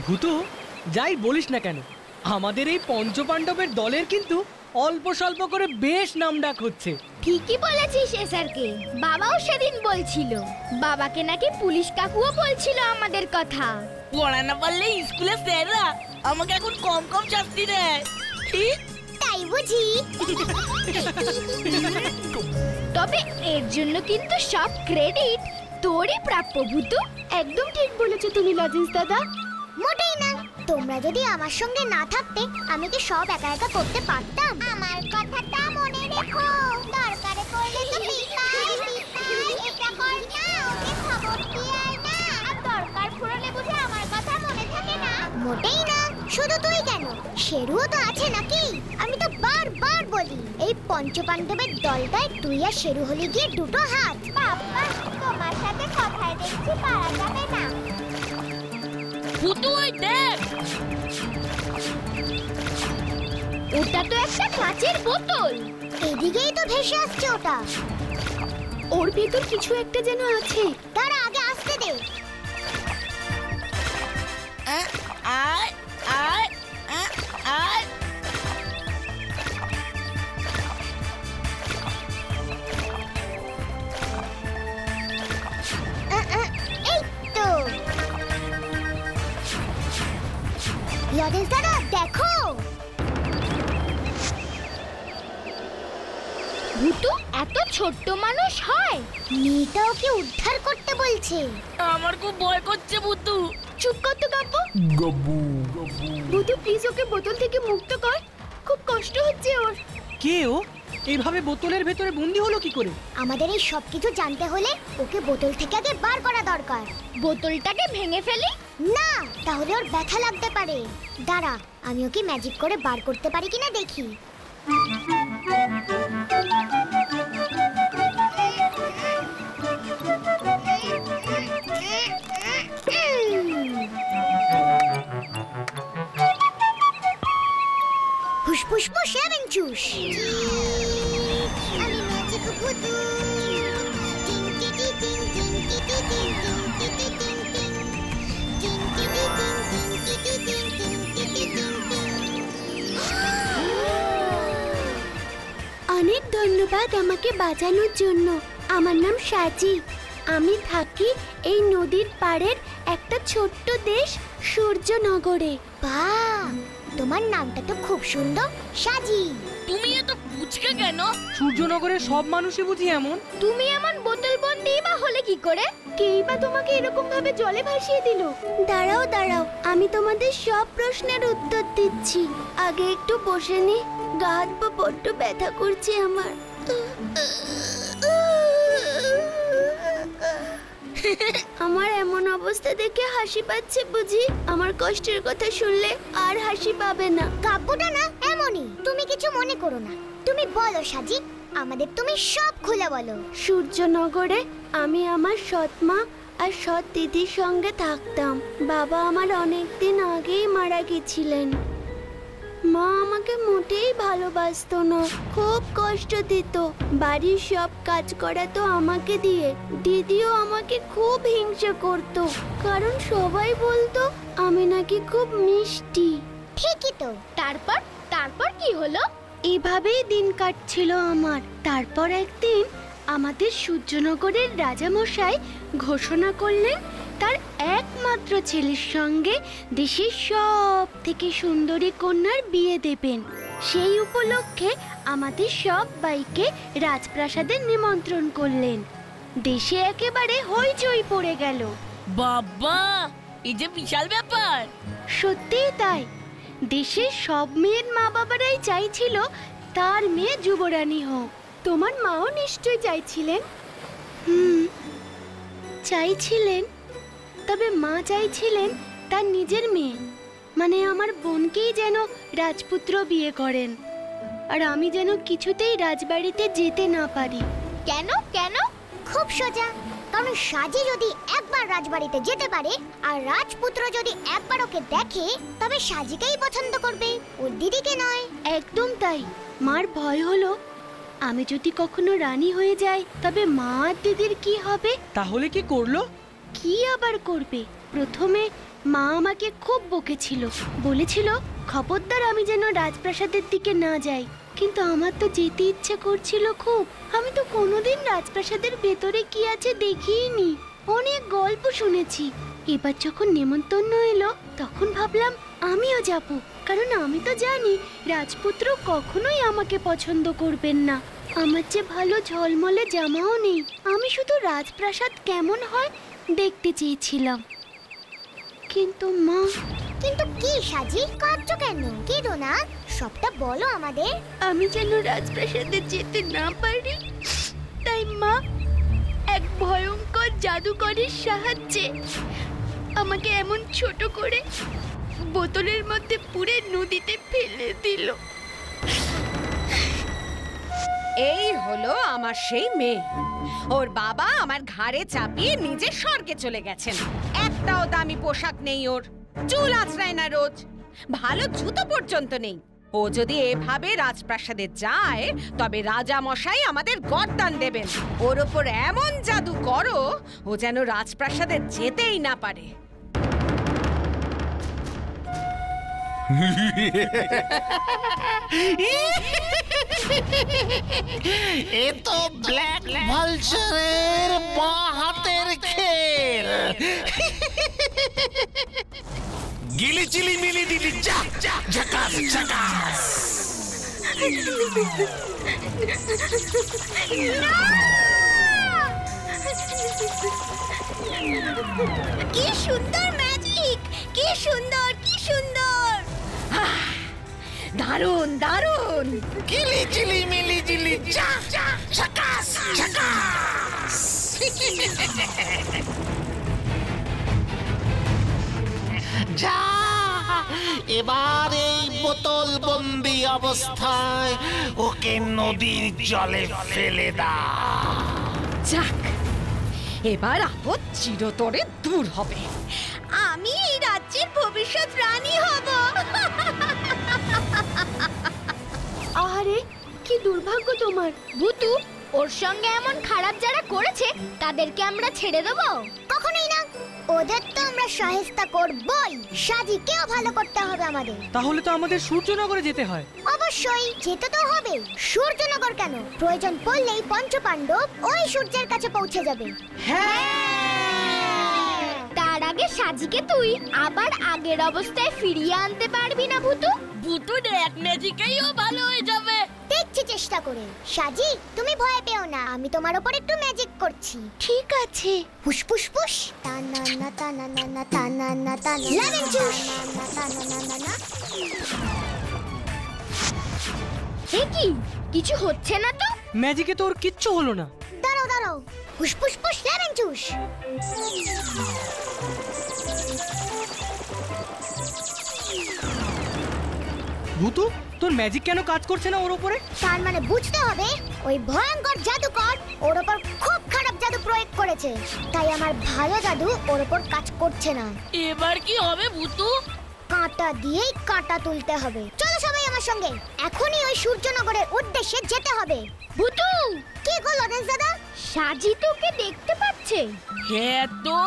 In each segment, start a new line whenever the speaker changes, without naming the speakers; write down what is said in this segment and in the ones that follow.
ভূতু, যাই বলিস না কেন, আমাদের এই পঞ্চপাণ্ডবের দলের কিন্তু অল্প স্বল্প করে বেশ নামডাক হচ্ছে।
ঠিকই বলেছিস এসআরকে, বাবাও সেদিন বলছিল। বাবাকে নাকি পুলিশ কাকুও বলছিল আমাদের কথা।
পড়া না পারলে স্কুলে স্যাররা আমাকে এখন কম কম শাস্তি দেয়।
তাই বুঝি? তবে এর জন্য কিন্তু সব ক্রেডিট তোরই প্রাপ্য ভূতু। একদম ঠিক বলেছো তুমি লজেন্স দাদা। মোটেই না, তোমরা যদি আমার সঙ্গে না থাকতে আমি কি সব একা একা করতে পারতাম? আমার কথাটা মনে রেখো, দরকারে পড়লে তো পিটাই পিটাই, এটা কর না ওকে খবর দিয়ে আয় না। আর দরকার পড়লে বুঝে আমার কথা মনে থাকে না? মোটেই না। শুধু তুই কেন, শেরুও তো আছে নাকি? আমি তো বারবার বলি এই পঞ্চপাণ্ডবের দলটায় তুই আর শেরু হলি গিয়ে দুটো হাত। বাবা, তোমার সাথে কথায় দেখছি পারা যাবে না।
ভূতু ওই দেখ,
ওটা তো একটা কাঁচের বোতল। এদিকেই তো ভেসে আসছে ওটা। ওর ভেতর কিছু একটা যেন আছে। তারা আগে আসতে দে।
আয় আয় আয়।
এই তো লজেন্স দাদা, দেখো ভূতু এত ছোট্ট মানুষ হয়, মেয়েটা ওকে উদ্ধার করতে বলছে।
আমার খুব ভয় করছে ভূতু।
চুপ কর তো গাব্বু।
গব্বু
ভূতু প্লিজ ওকে বোতল থেকে মুক্ত কর, খুব কষ্ট হচ্ছে ওর।
কে ও? এইভাবে বোতলের ভেতরে বন্দি হলো কি করে?
আমাদের এই সবকিছু জানতে হলে ওকে বোতল থেকে আগে বার করা দরকার। বোতলটাকে ভেঙে ফেলি? না, তাহলে ওর ব্যথা লাগতে পারে। দাঁড়া, আমি ওকে ম্যাজিক করে বার করতে পারি কিনা দেখি। ফুস ফুস ফুস এবং চুস। আমি ম্যাজিক ভূতু। অনেক ধন্যবাদ আমাকে বাঁচানোর জন্য। আমার নাম সাজি। আমি থাকি এই নদীর পাড়ের একটা ছোট্ট দেশ সূর্যনগরে। বাহ, তোমার নামটা তো খুব সুন্দর, সাজি।
তুমি এত পুচকে কেন?
সূর্যনগরের সব মানুষই বুঝি এমন?
তুমি এমন বোতল বন্দি বা হলে কি করে? কেই বা তোমাকে এরকম ভাবে জলে ভাসিয়ে দিল? দাঁড়াও দাঁড়াও, আমি তোমাদের সব প্রশ্নের উত্তর দিচ্ছি। আগে একটু বসে নি, গা হাত পা বড্ড ব্যথা করছে আমার। আমার এমন অবস্থা দেখে হাসি পাচ্ছে বুঝি? আমার কষ্টের কথা শুনলে আর হাসি পাবে না। কাব্যটা না এমনই, তুমি কিছু মনে করো না। তুমি বলো সাজি, আমাদের তুমি সব খুলে বলো। সূর্যনগরে আমি আমার সৎ মা আর সৎ দিদির সঙ্গে থাকতাম। বাবা আমার অনেকদিন আগেই মারা গেছিলেন। মা আমাকে মোটেই ভালোবাসতো না, খুব কষ্ট দিত। বাড়ির সব কাজ করাতো আমাকে দিয়ে। দিদিও আমাকে খুব হিংসা করতো, কারণ সবাই বলতো আমি নাকি খুব মিষ্টি। ঠিকই তো। তারপর তারপর কি হলো? এভাবেই দিন কাটছিল আমার। তারপর একদিন আমাদের সূর্যনগরের রাজামশাই ঘোষণা করলেন তার একমাত্র ছেলের সঙ্গে দেশের সব থেকে সুন্দরী কন্যার বিয়ে দেবেন। সেই উপলক্ষে আমাদের সবাইকে রাজপ্রাসাদে নিমন্ত্রণ করলেন। দেশে একেবারে হইচই পড়ে গেল।
বাবা, এই যে বিশাল ব্যাপার।
সত্যিই তাই। দেশের সব মেয়ের মা বাবারাই চাইছিল তার মেয়ে যুবরানী হোক। তোমার মাও নিশ্চয়ই চাইছিলেন। চাইছিলেন, তবে মা চাইছিলেন তার নিজের মেয়ে, মানে আমার বোনকেই যেন রাজপুত্র বিয়ে করেন। আর আমি যেন কিছুতেই রাজবাড়িতে যেতে না পারি। কেন কেন? খুব সোজা, কারণ সাজি যদি একবার রাজবাড়িতে যেতে পারে আর রাজপুত্র যদি একবার ওকে দেখে, তবে সাজিকেই পছন্দ করবে, ওর দিদিকে নয়। একদম তাই। মার ভয় হলো আমি যদি কখনো রানী হয়ে যাই তবে মা আর দিদির কি হবে।
তাহলে কি করলো?
কি আবার করবে, প্রথমে মা আমাকে খুব বকেছিল, বলেছিল খবরদার আমি যেন রাজপ্রাসাদের দিকে না যাই। কিন্তু আমার তো যেতে ইচ্ছে করছিল খুব। আমি তো কোনোদিন রাজপ্রাসাদের ভেতরে কি আছে দেখিনি, অনেক গল্প শুনেছি। এবার যখন নেমন্তন্ন এলো তখন ভাবলাম আমিও যাব, কারণ আমি তো জানি রাজপুত্র কখনোই আমাকে পছন্দ করবেন না। আমার যে ভালো ঝলমলে জামাও নেই, আমি শুধু রাজপ্রাসাদ কেমন হয় দেখতে চেয়েছিলাম। কিন্তু মা।
কিন্তু কি সাজি, কাঁদছো কেন? কেঁদো না, সবটা বলো আমাদের।
আমি যেন রাজপ্রাসাদে যেতে না পারি, তাই মা এক ভয়ঙ্কর জাদুকরের সাহায্যে আমাকে এমন ছোট করে বোতলের মধ্যে পুরে নদীতে ফেলে দিল।
এই হলো আমার সেই মেয়ে। ওর বাবা আমার ঘাড়ে চাপিয়ে নিজে স্বর্গে চলে গেছেন। একটাও দামি পোশাক নেই ওর, চুল আঁচড়ায় না রোজ, ভালো জুতো পর্যন্ত নেই। ও যদি এভাবে রাজপ্রাসাদে যায় তবে রাজা মশাই আমাদের গর্দান দেবেন। ওর ওপর এমন জাদু করো ও যেন রাজপ্রাসাদে যেতেই না পারে।
এ তো ব্ল্যাক ভালচারের বাঁ হাতের খেল। গিলি চিলি মিলি দিলি যা ঝাকাস ঝাকাস।
কি সুন্দর ম্যাজিক, কি সুন্দর, কি সুন্দর।
দারুণ দারুণ।
গিলি চিলি মিলি দিলি যা ঝাকাস ঝাকাস। যা এবার এই বোতল বন্দি অবস্থায় ওকে নদীর জলে ফেলে দাও।
যাক, এবার আপদ চিরতরে দূর হবে।
আমি এই রাজ্যের ভবিষ্যৎ রানী হব।
আরে কি দুর্ভাগ্য তোমার ভূতু। ওর সঙ্গে এমন খারাপ যারা করেছে তাদেরকে আমরা ছেড়ে দেবো?
কখনোই না, ওদের তো আমরা সাহেস্তা করবই। সাজিকেও ভালো করতে হবে আমাদের।
তাহলে তো আমাদের সূর্যনগরে যেতে হয়।
অবশ্যই যেতে তো হবে। সূর্যনগর কেন, প্রয়োজন পড়লেই পঞ্চপাণ্ডব ওই সূর্যের কাছে পৌঁছে যাবে।
তার আগে সাজিকে তুই আবার আগের অবস্থায় ফিরিয়ে আনতে পারবি না ভূতু?
ভুতুর এক ম্যাজিকেই ও ভালো হয়ে যাবে।
দেখছি চেষ্টা করে। সাজি তুমি ভয় পেও না, আমি তোমার উপর একটু ম্যাজিক করছি।
ঠিক আছে।
ফুস ফুস ফুস, টানানা টানানা টানানা টানানা, লেমন জুস টানানা।
এ কি, কিছু হচ্ছে না তো?
ম্যাজিকে তো ওর কিচ্ছু হলো না।
দাঁড়াও দাঁড়াও, ফুস ফুস ফুস, লেমন জুস।
ভূতু, তোর ম্যাজিক কেন কাজ করছে না ওর উপরে?
তার মানে বুঝতে হবে ওই ভয়ঙ্কর জাদুকর ওর ওপর খুব খারাপ জাদু প্রয়োগ করেছে, তাই আমার ভালো জাদু ওর ওপর কাজ করছে না।
এবার কি হবে ভুতু?
কাঁটা দিয়েই কাঁটা তুলতে হবে। চলো সবাই আমার সঙ্গে, এখনই ওই সূর্যনগরের উদ্দেশ্যে যেতে হবে।
ভূতু,
কি গো লরেন্স দাদা?
সাজি তোকে দেখতে পাচ্ছে।
হ্যাঁ তো।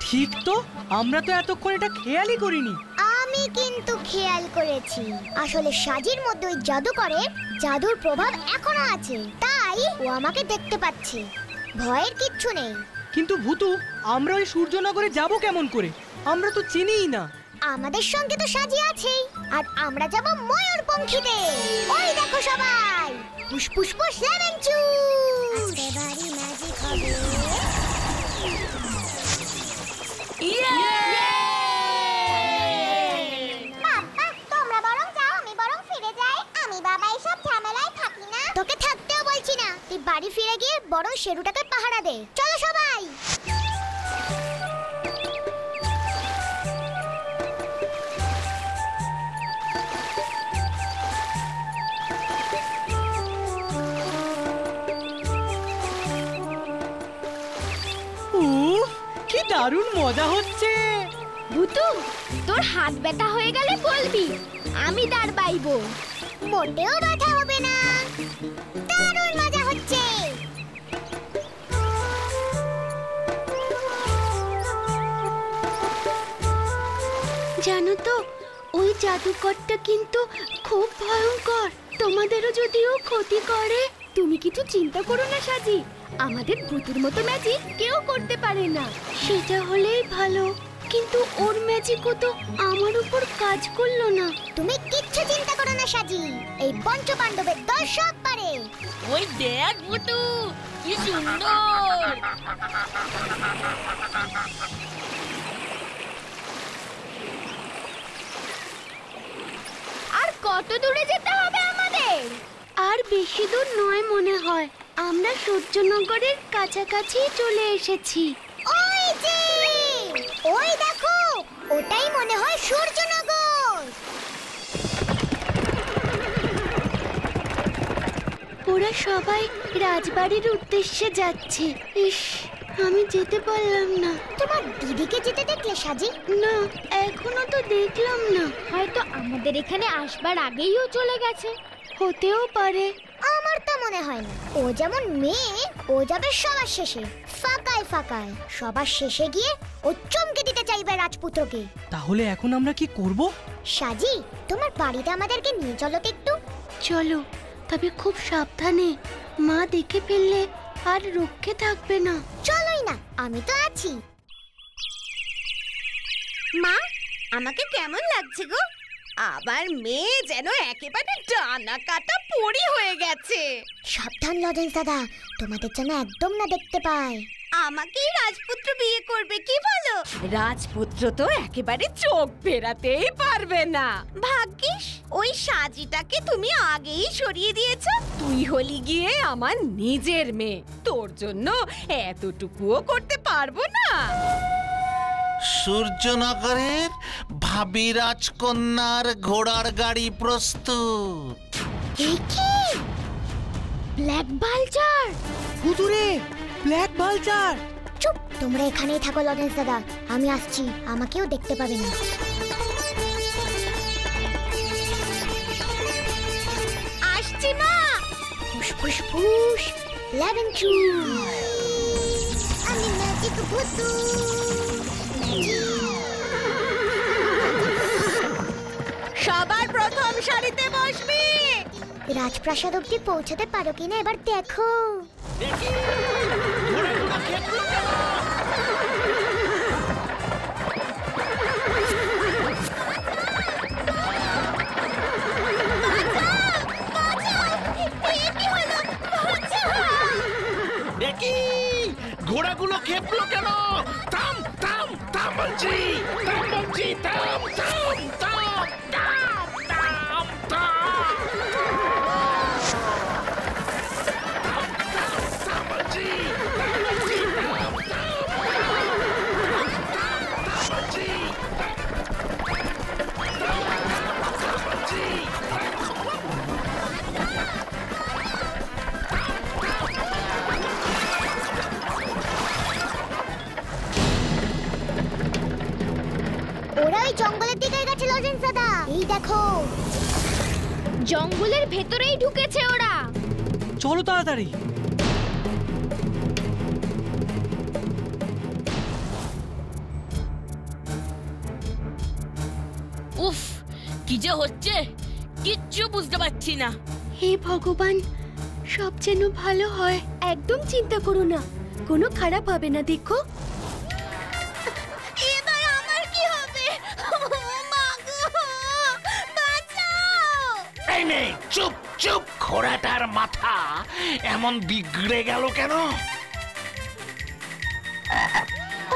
ঠিক তো, আমরা তো এতক্ষণ এটা খেয়ালই করিনি।
আমি কিন্তু খেয়াল করেছি, আসলে সাজির মধ্যে ওই জাদুকরের জাদুর প্রভাব এখনো আছে, তাই ও আমাকে দেখতে পাচ্ছে। ভয়ের কিচ্ছু নেই।
কিন্তু ভূতু, আমরা ওই সূর্যনগরে যাব কেমন করে? আমরা তো চিনিই না।
আমাদের সঙ্গে তো সাজি আছেই, আর আমরা যাব ময়ূরপঙ্খীতে। ওই দেখো সবাই, push push push lemon juice. এবারে ম্যাজিক হবে। বাবা, তোমরা বরং যাও, আমি বরং ফিরে যাই। আমি বাবা এসব ঝামেলায় থাকি না। তোকে থাকতেও বলছি না, তুই বাড়ি ফিরে গিয়ে বরং শেরুটাকে পাহারা দে। চলো সবাই।
উফ, কি দারুণ মজা হচ্ছে।
ভূতু, তোর হাত ব্যথা হয়ে গেলে বলবি, আমি দাঁড় বাইবো।
মোটেও ব্যথা হবে না, দারুণ মজা হচ্ছে।
জানো তো ওই জাদুকরটা কিন্তু খুব ভয়ঙ্কর, তোমাদেরও যদিও ক্ষতি করে। তুমি কিছু চিন্তা করো না সাজি, আমাদের ভূতের মতো ম্যাজিক কেউ করতে পারে না। সেটা হলেই ভালো, কিন্তু ওর ম্যাজিকও তো আমার উপর কাজ করলো না।
তুমি কিচ্ছু চিন্তা করো না সাজি, এই পঞ্চপাণ্ডবের দল সব পারে।
ওই দেখ বুটু, কি সুন্দর।
আর কত দূরে যেতে হবে আমাদের? আর বেশি দূর নয় মনে হয়, আমরা সূর্যনগরের কাছাকাছি চলে এসেছি।
ওই যে, ওই দেখো, ওটাই মনে হয় সূর্যনগর।
ওরা সবাই রাজবাড়ির উদ্দেশ্যে যাচ্ছে। ইস, আমি যেতে পারলাম না।
তোমার দিদিকে যেতে দেখলে সাজি?
না, এখনো তো দেখলাম না। হয়তো আমাদের এখানে আসবার আগেইও চলে গেছে, হতেও পারে।
আমার তো মনে হয় না। ও যেমন মেয়ে, ও যাবে সবার শেষে, ফাঁকায় ফাঁকায়। সবার শেষে গিয়ে ও চমকে দিতে চাইবে রাজপুত্রকে।
তাহলে এখন আমরা কি করব?
সাজি, তোমার বাড়িতে আমাদেরকে নিয়ে চলো তো একটু।
চলো, তবে খুব সাবধানে, মা দেখে ফেললে আর রক্ষে থাকবে না।
চলোই না, আমি তো আছি।
মা, আমাকে কেমন লাগছে গো? আবার মেয়ে যেন একেবারে ডানা কাটা পরি হয়ে গেছে।
সাবধান লজেন্স দাদা, তোমাদের যেন একদম না দেখতে পায়।
আমাকেই রাজপুত্র বিয়ে করবে কি বলো? রাজপুত্র তো একেবারে চোখ ফেরাতেই পারবে না। ভাগ্যিস ওই সাজিটাকে তুমি আগেই সরিয়ে দিয়েছ। তুই হলি গিয়ে আমার নিজের মেয়ে, তোর জন্য এতটুকুও করতে পারবো না।
সূর্যনগরের ভাবি রাজকন্যার ঘোড়ার গাড়ি প্রস্তুত।
Black vulture!
ভুতুরে ব্ল্যাক ভালচার!
চুপ, তোমরা এখানেই থাকো লজেন্স দাদা, আমি আসছি, আমাকেও দেখতে পাবে না।
আসছি মা।
ফুস ফুস ফুস, লেমন জুস। আমি ম্যাজিক ভূতু।
সবার প্রথম সারিতে বসবি।
রাজপ্রাসাদ অব্দি পৌঁছাতে পারো কিনা এবার দেখো।
দেখি ঘোড়াগুলো খেপলো কেন? থাম থাম থাম বলছি, থাম বলছি, থাম থাম থাম থাম থাম থাম থাম বলছি, থাম বলছি, থাম থাম থাম বলছি, থাম বলছি।
ওরা ওই জঙ্গলের দিকে গেছে লজেন্স দাদা, এই দেখো।
জঙ্গলের ভেতরেই ঢুকেছে ওরা।
চলো তাড়াতাড়ি।
উফ, কি যে হচ্ছে কিচ্ছু বুঝতে পারছি না।
হে ভগবান, সব যেন ভালো হয়। একদম চিন্তা করো না, কোনো খারাপ হবে না। দেখো,
এবার আমার কি হবে? মা গো, বাঁচাও!
এই নে, চুপ চুপ। ঘোড়াটার মাথা এমন বিগড়ে গেল কেন?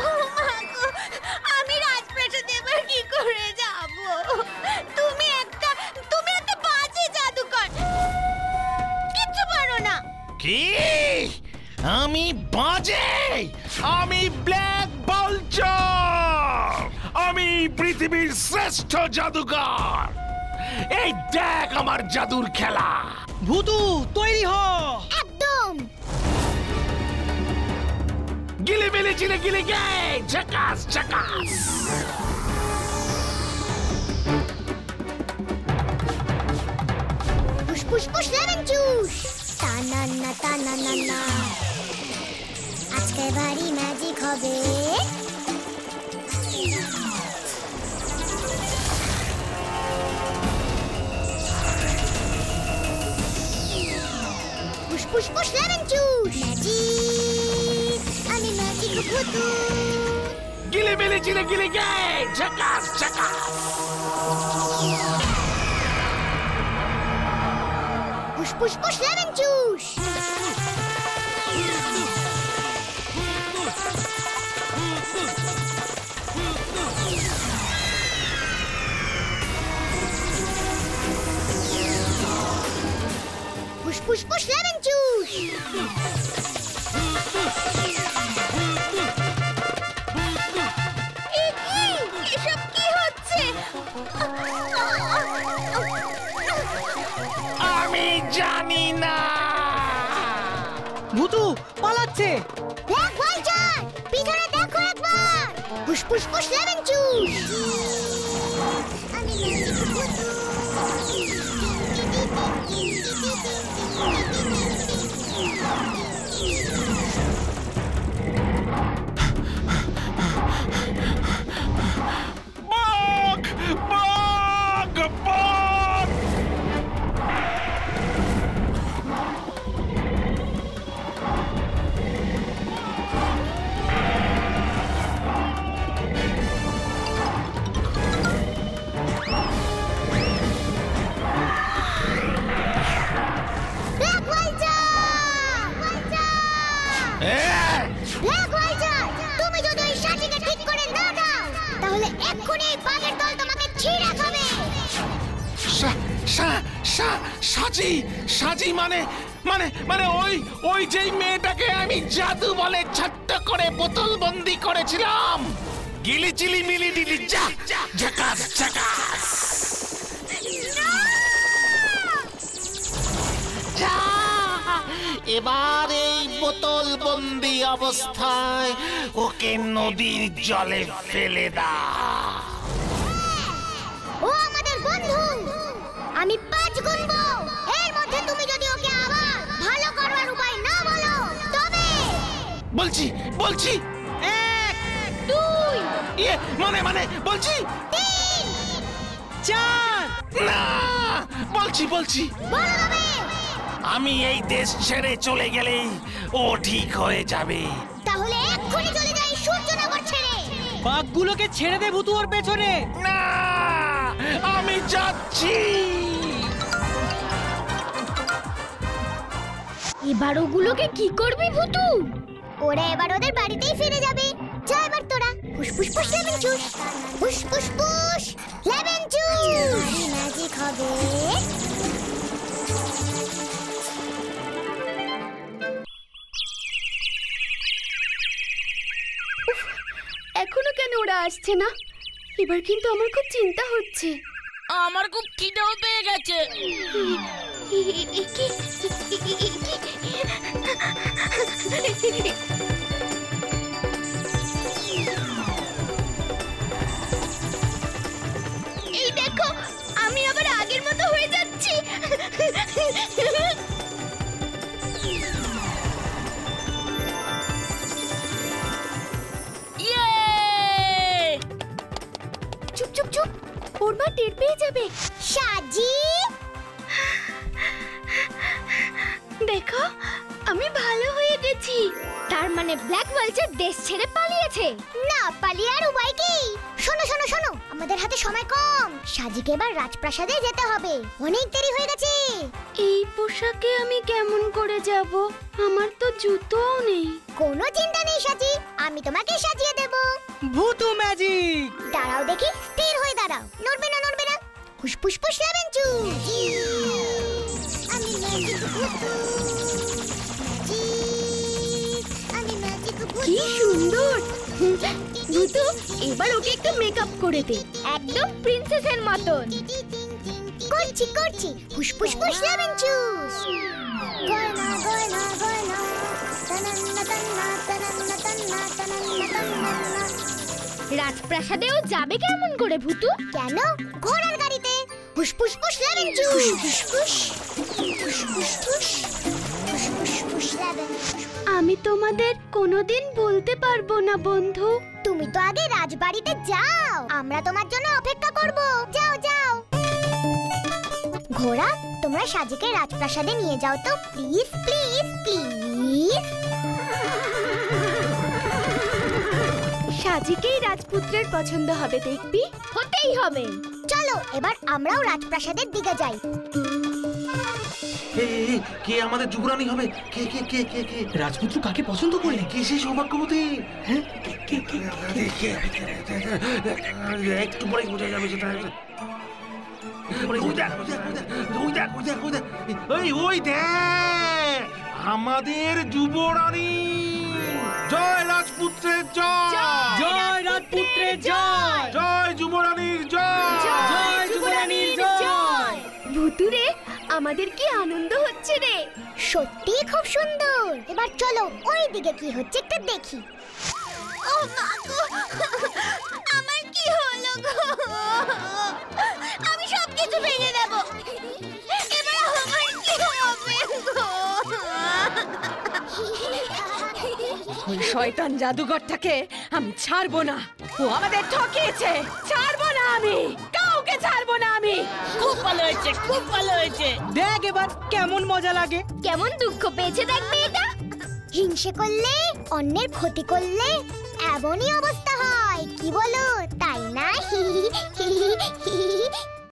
ও মা গো, আমি রাজপ্রাসাদে এবার কি করে যাব? তুমি একটা বাজে জাদুকর, কিচ্ছু পারো না।
কি? আমি বাজে? আমি ব্ল্যাক ভালচার, আমি পৃথিবীর শ্রেষ্ঠ জাদুকর। এই দেখ আমার জাদুর খেলা।
ভূতু তৈরি হ।
একদম।
গিলি মিলি চিলি গিলি গে, ঝাকাস ঝাকাস।
ফুস ফুস ফুস, লেমন জুস। টানা না টানা না না, আজকে ভারী ম্যাজিক হবে।
গিলে মিলে চিলে গিলে গে ঝাকাস ঝাকাস।
ফুসফুস ফুস লেমন জুস। ফুসফুস ফুস লেমন জুস। এসব কি হচ্ছে?
আমি জানি না।
ভূতু পালাচ্ছে।
দেখ ভাইজান, পিছনে দেখো একবার। ফুসফুস ফুস লেমন জুস।
বাঘ বাঘ বাঘ।
দেখ ভাইজান, দেখ ভাইজান, তুমি যদি ওই সাজিকে ঠিক করে না দাও, তাহলে এক্ষুনি এই বাঘের দল তোমাকে ছিঁড়ে খাবে।
সাজি সাজি মানে মানে মানে ওই ওই যেই মেয়েটাকে আমি জাদু বলে ছোট্ট করে বোতল বন্দি করেছিলাম। গিলি চিলি মিলি ডিলি যা ঝাকাস ঝাকাস। যা, এবার এই বোতল বন্দি অবস্থায় ওকে নদীর জলে ফেলে দাও।
ও আমাদের বন্ধু, আমি 5 গুনবো। এর মধ্যে তুমি যদি ওকে আবার ভালো করার উপায় না বলো, তবে
বলছি বলছি
1
2
ইয়ে মানে মানে বলছি
3
4
না, বলছি বলছি
বলো তবে।
আমি এই দেশ ছেড়ে চলে গেলেই ও ঠিক হয়ে যাবে।
তাহলে এক্ষুনি চলে যাই সূর্যনগর ছেড়ে।
বাঘগুলোকে ছেড়ে দে ভূতু ওর পেছনে।
না, আমি যাচ্ছি।
এবার ওগুলোকে কি করবি ভূতু?
ওরা এবার ওদের বাড়িতেই ফিরে যাবে। যা এবার তোরা ফুসফুস ফুস লেমন জুস। ফুসফুস ফুস লেমন জুস। ম্যাজিক হবে।
এখনো কেন ওরা আসছে না? এবার কিন্তু আমার খুব চিন্তা হচ্ছে।
আমার খুব খিদেও পেয়ে গেছে।
এই দেখো, আমি আবার আগের মতো হয়ে যাচ্ছি।
ইয়ে!
চুপ চুপ চুপ, ওর মা টের পেয়ে যাবে।
সাজি,
দেখো, আমি ভালো হয়ে গেছি। তার মানে ব্ল্যাক ওয়ালচার দেশ ছেড়ে পালিয়েছে।
না পালিয়ে আর উপায় কি? শোনো শোনো শোনো, আমাদের হাতে সময় কম। সাজিকে এবার রাজপ্রাসাদে যেতে হবে, অনেক দেরি হয়ে গেছে।
এই পোশাকে আমি কেমন করে যাব? আমার তো জুতোও নেই।
কোনো চিন্তা নেই সাজি, আমি তোমাকে সাজিয়ে দেব।
ভূতু ম্যাজিক।
দাঁড়াও দেখি, স্থির হয়ে দাঁড়াও, নড়বে না নড়বে না। ফুসফুস ফুস লেমন জুস। আমি ম্যাজিক ভূতু। আমি ম্যাজিক ভূতু।
কি সুন্দর! ভূতু, এবার ওকে একটু মেকআপ করে দে, একদম প্রিন্সেসের মতন।
করছি করছি, ফুসফুস ফুস লেমন জুস। গয়না গয়না গয়না, তানান্না তান্না তানান্না তান্না তানান্না তান্না।
রাজপ্রাসাদেও যাবে কেমন করে ভূতু?
কেন? ঘোড়ার গাড়িতে। ফুসফুস ফুস লেমন জুস। ফুসফুস ফুসফুস ফুস ফুসফুস ফুস লেমন।
আমি তোমাদের কোনোদিন বলতে পারবো না বন্ধু।
তুমি তো আগে রাজবাড়িতে যাও, আমরা তোমার জন্য অপেক্ষা করব। যাও যাও। ঘোড়া, তোমরা সাজিকে রাজপ্রাসাদে নিয়ে যাও তো, প্লিজ প্লিজ প্লিজ।
সাজিকেই রাজপুত্রের পছন্দ হবে দেখবি। হতেই হবে।
চলো এবার আমরাও রাজপ্রাসাদের দিকে যাই।
কে আমাদের যুবরানী হবে? কে কে কে কে কে
রাজপুত্র কাকে পছন্দ করলে?
কে সেই সৌভাগ্যবতী?
হ্যাঁ?
একটু পরে বোঝা যাবে সেটা। ওই দেখ, আমাদের যুবরানী। জয় রাজপুত্রের জয়,
জয় রাজপুত্রের জয়,
জয় যুবরানীর জয়,
জয় যুবরানীর জয়।
ভুতুরে, আমাদের কি আনন্দ হচ্ছে রে।
সত্যি খুব সুন্দর। এবার চলো ওই দিকে কি হচ্ছে একটু দেখি। ও মা গো, আমার কি হলো গো? আমি সব কিছু ভেঙে দেব। এবার আমার কি হবে গো?
ওই শয়তান জাদুঘরটাকে আমি ছাড়বো না। ও আমাদের ঠকিয়েছে। ছাড়বো না আমি, কাউকে ছাড়বো না আমি।
খুব ভালো হয়েছে, খুব ভালো হয়েছে।
দেখ এবার কেমন মজা লাগে।
কেমন দুঃখ পেয়েছে দেখ মেয়েটা।
হিংসে করলে, অন্যের ক্ষতি করলে এমনই অবস্থা হয়, কি বলো তাই না?